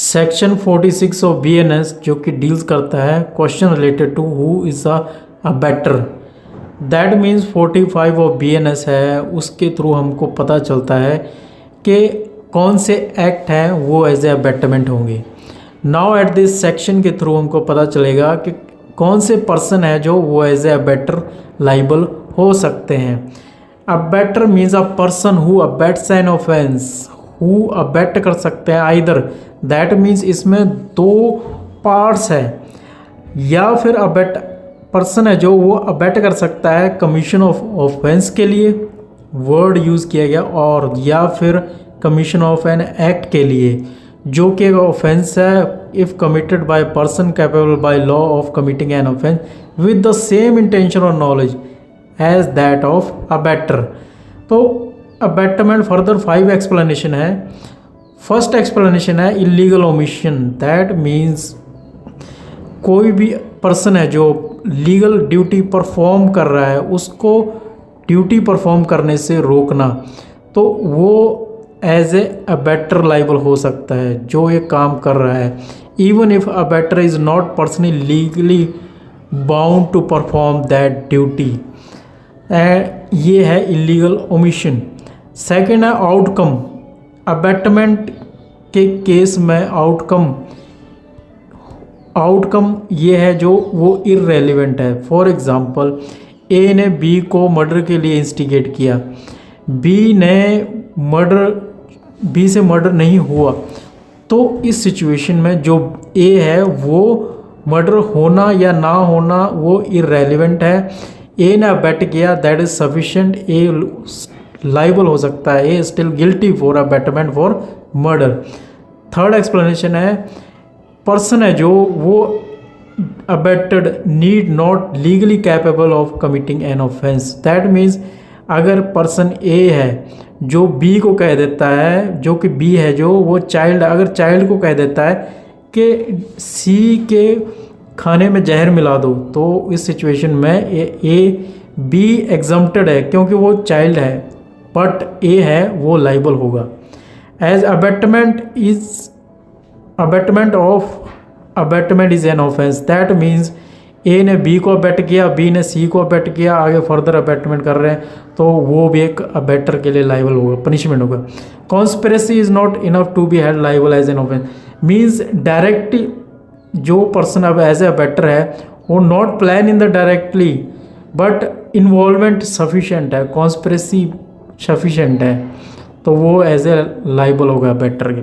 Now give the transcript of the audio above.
Section 46 of BNS जो कि deals करता है question related to who is abettor. That means 45 of BNS है, उसके थ्रू हमको पता चलता है कि कौन से एक्ट हैं वो एज ए बेटरमेंट होंगे। नाउ एट दिस सेक्शन के थ्रू हमको पता चलेगा कि कौन से पर्सन है जो वो एज ए बेटर लाइबल हो सकते हैं। A better means a person who abets an offence, who abate कर सकते हैं आइदर। दैट मीन्स इसमें दो पार्ट्स है, या फिर अबेट पर्सन है जो वो अबेट कर सकता है कमीशन ऑफ ऑफेंस के लिए, वर्ड यूज़ किया गया, और या फिर कमीशन ऑफ एन एक्ट के लिए जो कि ऑफेंस है if committed by person capable by law of committing an offense with the same intention और knowledge as that of abettor. तो अबेटमेंट फर्दर 5 एक्सप्लेनेशन है। फर्स्ट एक्सप्लेनेशन है इलीगल ओमिशन। दैट मीन्स कोई भी पर्सन है जो legal duty perform कर रहा है उसको ड्यूटी परफॉर्म करने से रोकना, तो वो एज ए अबेटर लाइबल हो सकता है जो ये काम कर रहा है, even if abettor is not personally legally bound to perform that duty. ये है इलीगल ओमिशन। सेकेंड है आउटकम। अबेटमेंट के केस में आउटकम ये है जो वो इररेलेवेंट है। फॉर एग्ज़ाम्पल ए ने बी को मर्डर के लिए इंस्टिगेट किया, बी से मर्डर नहीं हुआ, तो इस सिचुएशन में जो ए है वो मर्डर होना या ना होना वो इररेलेवेंट है। ए ने अबेट किया, that is sufficient, A liable हो सकता है, A still guilty for abetment for murder. Third explanation है पर्सन है जो वो abetted need not legally capable of committing an offence. That means अगर पर्सन ए है जो बी को कह देता है, जो कि बी है जो वो चाइल्ड, अगर चाइल्ड को कह देता है कि सी के खाने में जहर मिला दो, तो इस सिचुएशन में बी एग्जम्प्टेड है क्योंकि वो चाइल्ड है, बट ए है वो लाइबल होगा। As abetment is an offence. That means A ने बी को अबेट किया, बी ने सी को अबेट किया, आगे फर्दर अबेटमेंट कर रहे हैं, तो वो भी एक अबेटर के लिए लाइबल होगा, पनिशमेंट होगा। Conspiracy is not enough to be held liable as an offence. Means directly जो पर्सन अब एज ए अबेटर है वो not plan in the directly but involvement sufficient है, कॉन्स्पिरेसी सफिशेंट है, तो वो एज ए लाइबल होगा अबेटर के लिए।